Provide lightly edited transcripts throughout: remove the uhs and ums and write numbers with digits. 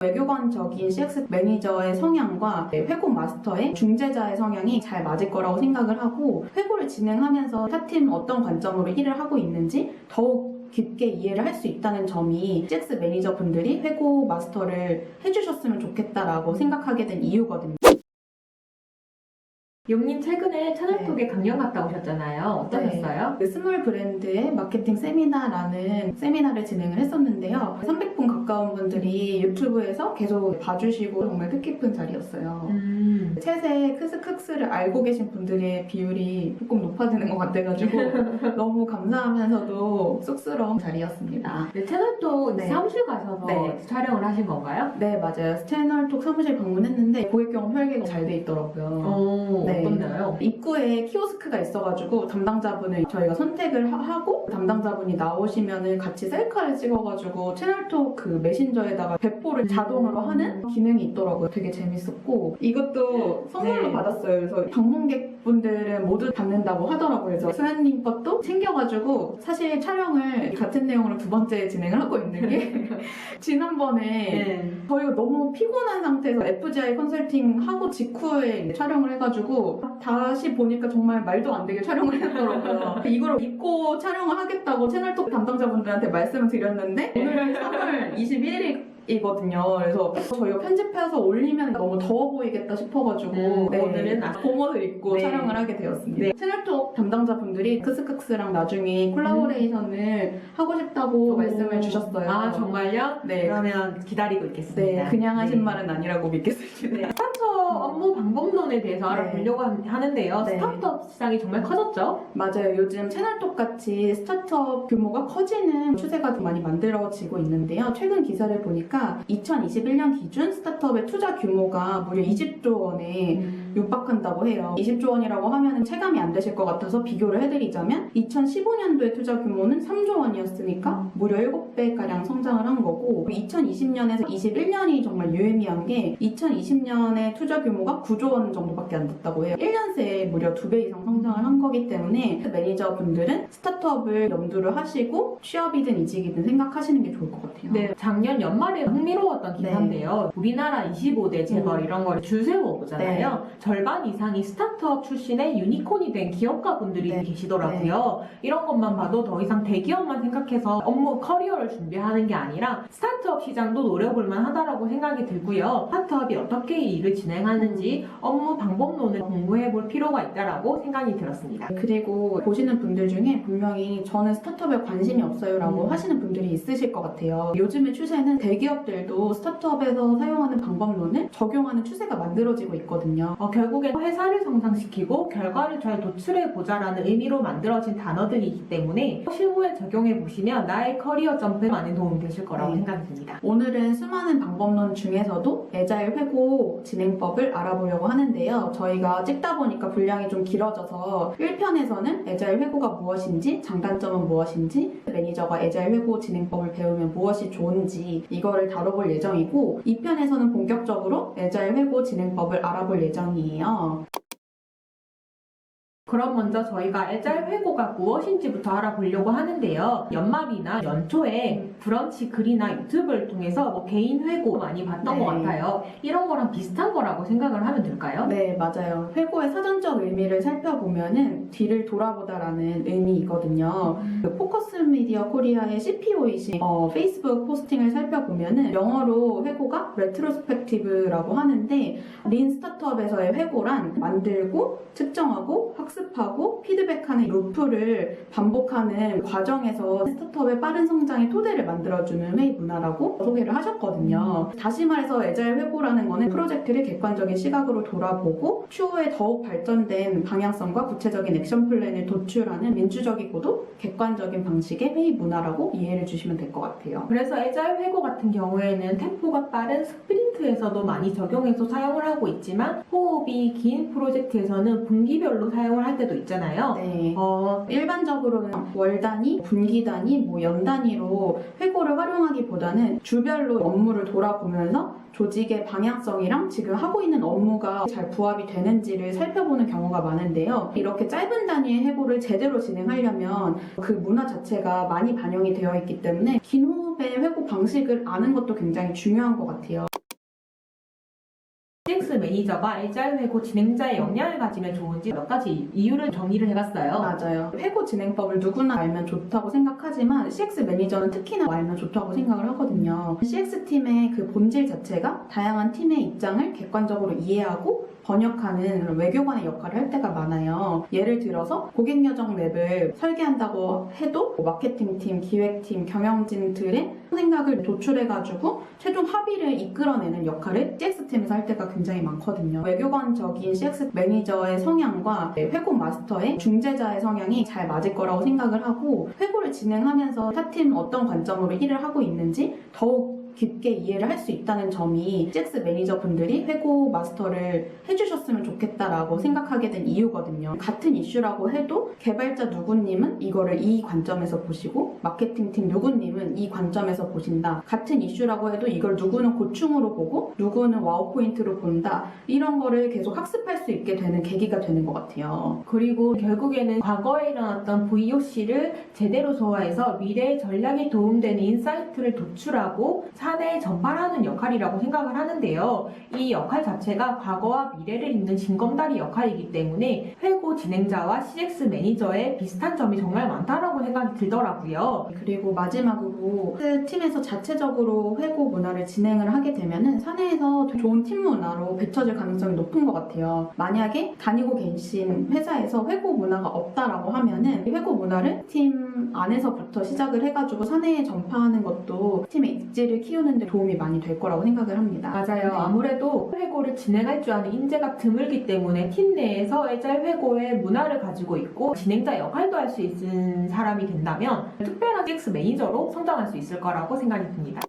외교관적인 CX 매니저의 성향과 회고 마스터의 중재자의 성향이 잘 맞을 거라고 생각을 하고, 회고를 진행하면서 타팀 어떤 관점으로 일을 하고 있는지 더욱 깊게 이해를 할 수 있다는 점이 CX 매니저 분들이 회고 마스터를 해주셨으면 좋겠다라고 생각하게 된 이유거든요. 용님 최근에 채널톡에 강연 갔다 오셨잖아요. 어떠셨어요? 네. 스몰 브랜드의 마케팅 세미나라는 세미나를 진행을 했었는데요. 300분 가까운 분들이 유튜브에서 계속 봐주시고 정말 뜻깊은 자리였어요. 채색 크스크스를 알고 계신 분들의 비율이 조금 높아지는 것 같아가지고 너무 감사하면서도 쑥스러운 자리였습니다. 네, 채널톡 네. 사무실 가셔서 네. 촬영을 하신 건가요? 네, 맞아요. 채널톡 사무실 방문했는데 고객 경험 설계가 잘 돼 있더라고요. 네. 어떤가요? 입구에 키오스크가 있어가지고 담당자분을 저희가 선택을 하고 담당자분이 나오시면은 같이 셀카를 찍어가지고 채널톡 그 메신저에다가 배포를 자동으로 하는 기능이 있더라고요. 되게 재밌었고, 이것도 선물로 네. 받았어요. 그래서 방문객분들은 모두 받는다고 하더라고요. 그래서 소연님 것도 챙겨가지고, 사실 촬영을 같은 내용으로 두 번째 진행을 하고 있는 게 지난번에 네. 저희가 너무 피곤한 상태에서 FGI 컨설팅 하고 직후에 촬영을 해가지고 다시 보니까 정말 말도 안 되게 촬영을 했더라고요. 이걸 입고 촬영을 하겠다고 채널톡 담당자분들한테 말씀을 드렸는데 오늘 3월 21일이거든요. 그래서 저희가 편집해서 올리면 너무 더워 보이겠다 싶어가지고 오늘은 봄옷을 입고 네. 촬영을 하게 되었습니다. 네. 채널톡 담당자분들이 크스크스랑 나중에 콜라보레이션을 하고 싶다고 말씀을 주셨어요. 아, 정말요? 네. 그러면 기다리고 있겠습니다. 네, 그냥 하신 네. 말은 아니라고 믿겠습니다. 네. 스타트업 업무 방법론에 대해서 알아보려고 하는데요. 네. 스타트업 시장이 정말 커졌죠? 맞아요. 요즘 채널톡 같이 스타트업 규모가 커지는 추세가 좀 많이 만들어지고 있는데요. 최근 기사를 보니까 2021년 기준 스타트업의 투자 규모가 무려 20조 원에 육박한다고 해요. 20조 원이라고 하면 체감이 안 되실 것 같아서 비교를 해드리자면 2015년도의 투자 규모는 3조 원이었으니까 무려 7배가량 성장을 한 거고, 2020년에서 21년이 정말 유의미한 게 2020년에 투자 규모가 9조 원 정도밖에 안 됐다고 해요. 1년 새에 무려 2배 이상 성장을 한 거기 때문에 매니저분들은 스타트업을 염두를 하시고 취업이든 이직이든 생각하시는 게 좋을 것 같아요. 네, 작년 연말에 흥미로웠던 기사인데요. 우리나라 25대 재벌 이런 걸 줄 세워보잖아요. 절반 이상이 스타트업 출신의 유니콘이 된 기업가분들이 계시더라고요. 이런 것만 봐도 더 이상 대기업만 생각해서 업무 커리어를 준비하는 게 아니라 스타트업 시장도 노려볼만 하다라고 생각이 들고요. 스타트업이 어떻게 일을 진행하는지 업무 방법론을 공부해볼 필요가 있다라고 생각이 들었습니다. 그리고 보시는 분들 중에 분명히 저는 스타트업에 관심이 없어요 라고 하시는 분들이 있으실 것 같아요. 요즘의 추세는 대기업들도 스타트업에서 사용하는 방법론을 적용하는 추세가 만들어지고 있거든요. 결국엔 회사를 성장시키고 결과를 잘 도출해보자라는 의미로 만들어진 단어들이기 때문에 실무에 적용해보시면 나의 커리어 점프에 많은 도움이 되실 거라고 생각이 듭니다. 오늘은 수많은 방법론 중에서도 애자일 회고 진행법을 알아보려고 하는데요. 저희가 찍다 보니까 분량이 좀 길어져서 1편에서는 애자일 회고가 무엇인지, 장단점은 무엇인지, 매니저가 애자일 회고 진행법을 배우면 무엇이 좋은지 이거를 다뤄볼 예정이고, 2편에서는 본격적으로 애자일 회고 진행법을 알아볼 예정이에요. 그럼 먼저 저희가 애자일 회고가 무엇인지부터 알아보려고 하는데요. 연말이나 연초에 브런치 글이나 유튜브를 통해서 개인 회고 많이 봤던 것 같아요. 이런 거랑 비슷한 거라고 생각을 하면 될까요? 네, 맞아요. 회고의 사전적 의미를 살펴보면은 뒤를 돌아보다라는 의미이거든요. 그 포커스 미디어 코리아의 CPO이신 페이스북 포스팅을 살펴보면은 영어로 회고가 레트로스펙티브라고 하는데, 린 스타트업에서의 회고란 만들고 측정하고 학습하고 피드백하는 루프를 반복하는 과정에서 스타트업의 빠른 성장의 토대를 만들어주는 회의 문화라고 소개를 하셨거든요. 다시 말해서 애자일 회고라는 거는 프로젝트를 객관적인 시각으로 돌아보고 추후에 더욱 발전된 방향성과 구체적인 액션 플랜을 도출하는 민주적이고도 객관적인 방식의 회의 문화라고 이해를 주시면 될 것 같아요. 그래서 애자일 회고 같은 경우에는 템포가 빠른 스프린트에서도 많이 적용해서 사용을 하고 있지만, 호흡이 긴 프로젝트에서는 분기별로 사용을 할 때도 있잖아요. 네. 일반적으로는 월 단위, 분기 단위, 연 단위로 회고를 활용하기보다는 주별로 업무를 돌아보면서 조직의 방향성이랑 지금 하고 있는 업무가 잘 부합이 되는지를 살펴보는 경우가 많은데요. 이렇게 짧은 단위의 회고를 제대로 진행하려면 그 문화 자체가 많이 반영이 되어 있기 때문에 긴 호흡의 회고 방식을 아는 것도 굉장히 중요한 것 같아요. CX 매니저가 애자일 회고 진행자의 역량을 가지면 좋은지 몇 가지 이유를 정리를 해봤어요. 맞아요. 회고 진행법을 누구나 알면 좋다고 생각하지만 CX 매니저는 특히나 알면 좋다고 생각을 하거든요. CX팀의 그 본질 자체가 다양한 팀의 입장을 객관적으로 이해하고 번역하는 그런 외교관의 역할을 할 때가 많아요. 예를 들어서 고객 여정 맵을 설계한다고 해도 마케팅팀, 기획팀, 경영진들의 생각을 도출해가지고 최종 합의를 이끌어내는 역할을 CX팀에서 할 때가 굉장히 많거든요. 외교관적인 CX 매니저의 성향과 회고 마스터의 중재자의 성향이 잘 맞을 거라고 생각을 하고 회고를 진행하면서 타팀 어떤 관점으로 일을 하고 있는지 더욱 깊게 이해를 할 수 있다는 점이 CX 매니저분들이 회고 마스터를 해주셨으면 좋겠다라고 생각하게 된 이유거든요. 같은 이슈라고 해도 개발자 누구님은 이거를 이 관점에서 보시고 마케팅팀 누구님은 이 관점에서 보신다. 같은 이슈라고 해도 이걸 누구는 고충으로 보고 누구는 와우 포인트로 본다. 이런 거를 계속 학습할 수 있게 되는 계기가 되는 것 같아요. 그리고 결국에는 과거에 일어났던 VOC를 제대로 소화해서 미래의 전략에 도움되는 인사이트를 도출하고 사내에 전달하는 역할이라고 생각을 하는데요. 이 역할 자체가 과거와 미래를 잇는 징검다리 역할이기 때문에 회고 진행자와 CX 매니저의 비슷한 점이 정말 많다라고 생각이 들더라고요. 그리고 마지막으로 팀에서 자체적으로 회고 문화를 진행을 하게 되면은 사내에서 좋은 팀 문화로 비춰질 가능성이 높은 것 같아요. 만약에 다니고 계신 회사에서 회고 문화가 없다라고 하면은 이 회고 문화를 팀 안에서부터 시작을 해가지고 사내에 전파하는 것도 팀의 입지를 키우는 데 도움이 많이 될 거라고 생각을 합니다. 맞아요. 네. 아무래도 회고를 진행할 줄 아는 인재가 드물기 때문에 팀 내에서 애자일 회고의 문화를 가지고 있고 진행자 역할도 할 수 있는 사람이 된다면 특별한 CX 매니저로 성장할 수 있을 거라고 생각이 듭니다.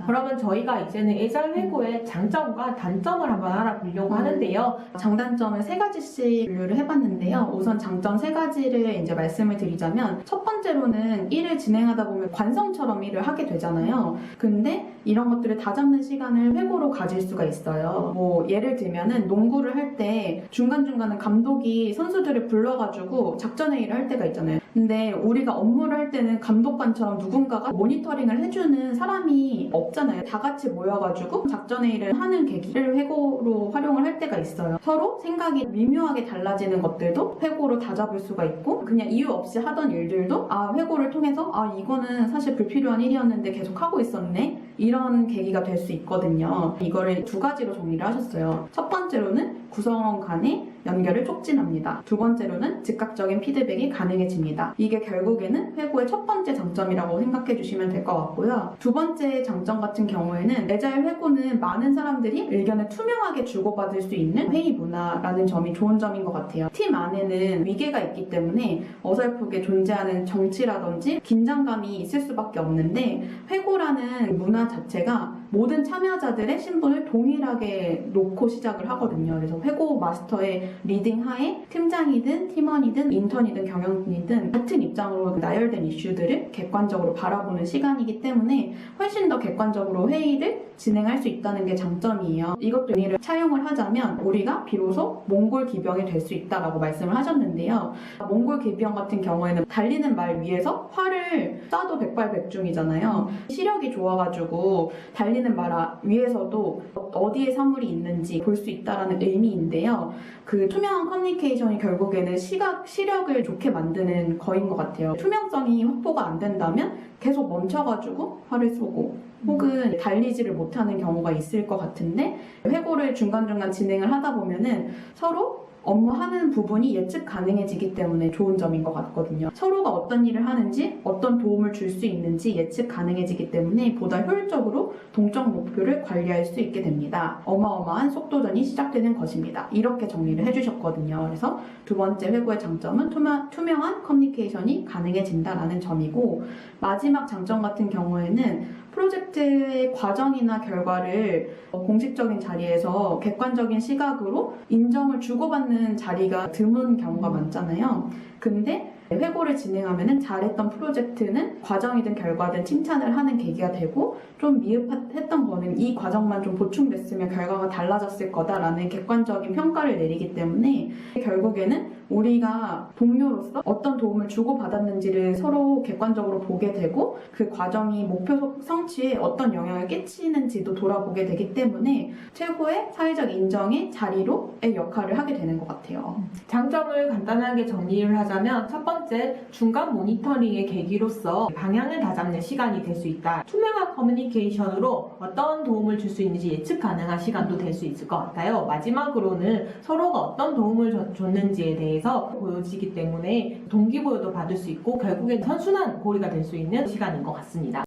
그러면 저희가 이제는 애자일 회고의 장점과 단점을 한번 알아보려고 하는데요. 장단점을 3가지씩 분류를 해봤는데요. 우선 장점 3가지를 이제 말씀을 드리자면 첫 번째로는 일을 진행하다 보면 관성처럼 일을 하게 되잖아요. 근데 이런 것들을 다잡는 시간을 회고로 가질 수가 있어요. 뭐 예를 들면은 농구를 할 때 중간중간에 감독이 선수들을 불러가지고 작전회의를 할 때가 있잖아요. 근데 우리가 업무를 할 때는 감독관처럼 누군가가 모니터링을 해주는 사람이 없잖아요. 다 같이 모여가지고 작전회의를 하는 계기를 회고로 활용을 할 때가 있어요. 서로 생각이 미묘하게 달라지는 것들도 회고로 다잡을 수가 있고 그냥 이유 없이 하던 일들도 회고를 통해서 이거는 사실 불필요한 일이었는데 계속 하고 있었네? 이런 계기가 될 수 있거든요. 이거를 2가지로 정리를 하셨어요. 첫 번째로는 구성원 간의 연결을 촉진합니다. 2번째로는 즉각적인 피드백이 가능해집니다. 이게 결국에는 회고의 첫 번째 장점이라고 생각해 주시면 될 것 같고요. 2번째 장점 같은 경우에는 애자일 회고는 많은 사람들이 의견을 투명하게 주고받을 수 있는 회의 문화라는 점이 좋은 점인 것 같아요. 팀 안에는 위계가 있기 때문에 어설프게 존재하는 정치라든지 긴장감이 있을 수밖에 없는데 회고라는 문화 자체가 모든 참여자들의 신분을 동일하게 놓고 시작을 하거든요. 그래서 회고 마스터의 리딩 하에 팀장이든 팀원이든 인턴이든 경영진이든 같은 입장으로 나열된 이슈들을 객관적으로 바라보는 시간이기 때문에 훨씬 더 객관적으로 회의를 진행할 수 있다는 게 장점이에요. 이것도 의미를 차용을 하자면 우리가 비로소 몽골 기병이 될 수 있다라고 말씀을 하셨는데요. 몽골 기병 같은 경우에는 달리는 말 위에서 활을 쏴도 백발백중이잖아요. 시력이 좋아가지고 달리는 말 위에서도 어디에 사물이 있는지 볼 수 있다는 의미인데요. 그 투명한 커뮤니케이션이 결국에는 시력을 좋게 만드는 거인 것 같아요. 투명성이 확보가 안 된다면 계속 멈춰가지고 활을 쏘고 혹은 달리지를 못하는 경우가 있을 것 같은데 회고를 중간중간 진행을 하다 보면은 서로 업무하는 부분이 예측 가능해지기 때문에 좋은 점인 것 같거든요. 서로가 어떤 일을 하는지 어떤 도움을 줄 수 있는지 예측 가능해지기 때문에 보다 효율적으로 동적 목표를 관리할 수 있게 됩니다. 어마어마한 속도전이 시작되는 것입니다. 이렇게 정리를 해주셨거든요. 그래서 2번째 회고의 장점은 투명한 커뮤니케이션이 가능해진다는 점이고 마지막 장점 같은 경우에는 프로젝트의 과정이나 결과를 공식적인 자리에서 객관적인 시각으로 인정을 주고받는 자리가 드문 경우가 많잖아요. 근데 회고를 진행하면은 잘했던 프로젝트는 과정이든 결과든 칭찬을 하는 계기가 되고 좀 미흡했던 거는 이 과정만 좀 보충됐으면 결과가 달라졌을 거다라는 객관적인 평가를 내리기 때문에 결국에는 우리가 동료로서 어떤 도움을 주고받았는지를 서로 객관적으로 보게 되고 그 과정이 목표 성취에 어떤 영향을 끼치는지도 돌아보게 되기 때문에 최고의 사회적 인정의 자리로의 역할을 하게 되는 것 같아요. 장점을 간단하게 정리를 하자면 첫 번째, 중간 모니터링의 계기로서 방향을 다잡는 시간이 될 수 있다. 투명한 커뮤니케이션으로 어떤 도움을 줄 수 있는지 예측 가능한 시간도 될 수 있을 것 같아요. 마지막으로는 서로가 어떤 도움을 줬는지에 대해서 보여지기 때문에 동기부여도 받을 수 있고 결국엔 선순환 고리가 될 수 있는 시간인 것 같습니다.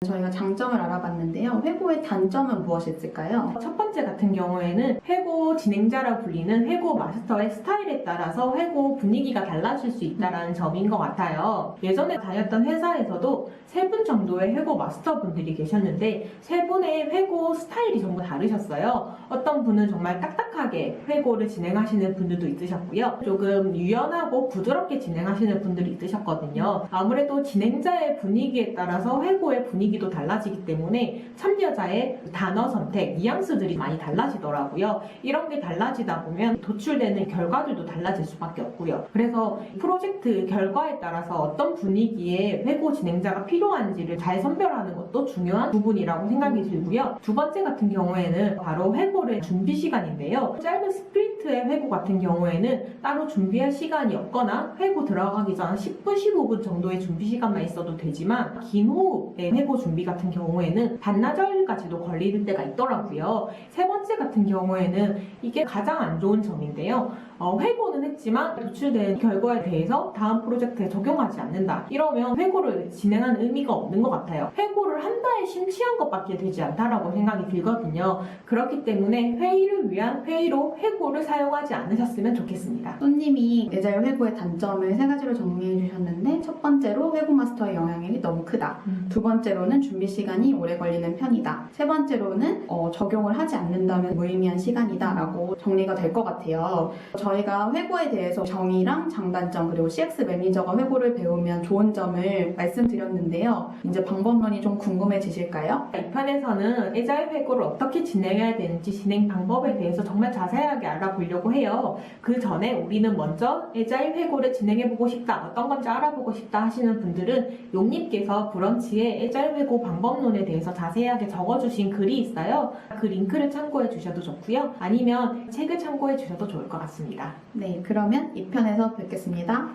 저희가 장점을 알아봤는데요. 회고의 단점은 무엇이 있을까요? 첫 번째 같은 경우에는 회고 진행자라 불리는 회고 마스터의 스타일에 따라서 회고 분위기가 달라질 수 있다는 점인 것 같아요. 예전에 다녔던 회사에서도 3분 정도의 회고 마스터 분들이 계셨는데 3분의 회고 스타일이 전부 다르셨어요. 어떤 분은 정말 딱딱하게 회고를 진행하시는 분들도 있으셨고요. 조금 유연하고 부드럽게 진행하시는 분들이 있으셨거든요. 아무래도 진행자의 분위기에 따라서 회고의 분위기도 달라지기 때문에 참여자의 단어 선택, 뉘앙스들이 많이 달라지더라고요. 이런 게 달라지다 보면 도출되는 결과들도 달라질 수밖에 없고요. 그래서 프로젝트 결과에 따라서 어떤 분위기의 회고 진행자가 필요한지를 잘 선별하는 것도 중요한 부분이라고 생각이 들고요. 두 번째 같은 경우에는 바로 회고의 준비 시간인데요. 짧은 스프린트의 회고 같은 경우에는 따로 준비할 시간이 없거나 회고 들어가기 전 10분, 15분 정도의 준비 시간만 있어도 되지만 긴 호흡의 회고 준비 같은 경우에는 반나절까지도 걸리는 때가 있더라고요. 세 번째 같은 경우에는 이게 가장 안 좋은 점인데요. 회고는 했지만 도출된 결과에 대해서 다음 프로젝트에 적용하지 않는다. 이러면 회고를 진행하는 의미가 없는 것 같아요. 회고를 한 달에 심취한 것밖에 되지 않다라고 생각이 들거든요. 그렇기 때문에 회의를 위한 회의로 회고를 사용하지 않으셨으면 좋겠습니다. 손님이 애자일 회고의 단점을 3가지로 정리해 주셨는데 첫 번째로 회고 마스터의 영향력이 너무 크다. 두 번째로는 준비 시간이 오래 걸리는 편이다. 세 번째로는 적용을 하지 않는다면 무의미한 시간이다 라고 정리가 될 것 같아요. 저희가 회고에 대해서 정의랑 장단점 그리고 CX 매니저가 회고를 배우면 좋은 점을 말씀드렸는데요. 이제 방법론이 좀 궁금해지실까요? 이 편에서는 애자일 회고를 어떻게 진행해야 되는지 진행 방법에 대해서 정말 자세하게 알아보려고 해요. 그 전에 우리는 먼저 애자일 회고를 진행해보고 싶다, 어떤 건지 알아보고 싶다 하시는 분들은 용님께서 브런치에 애자일 회고 방법론에 대해서 자세하게 적어주신 글이 있어요. 그 링크를 참고해 주셔도 좋고요. 아니면 책을 참고해 주셔도 좋을 것 같습니다. 네, 그러면 2편에서 뵙겠습니다.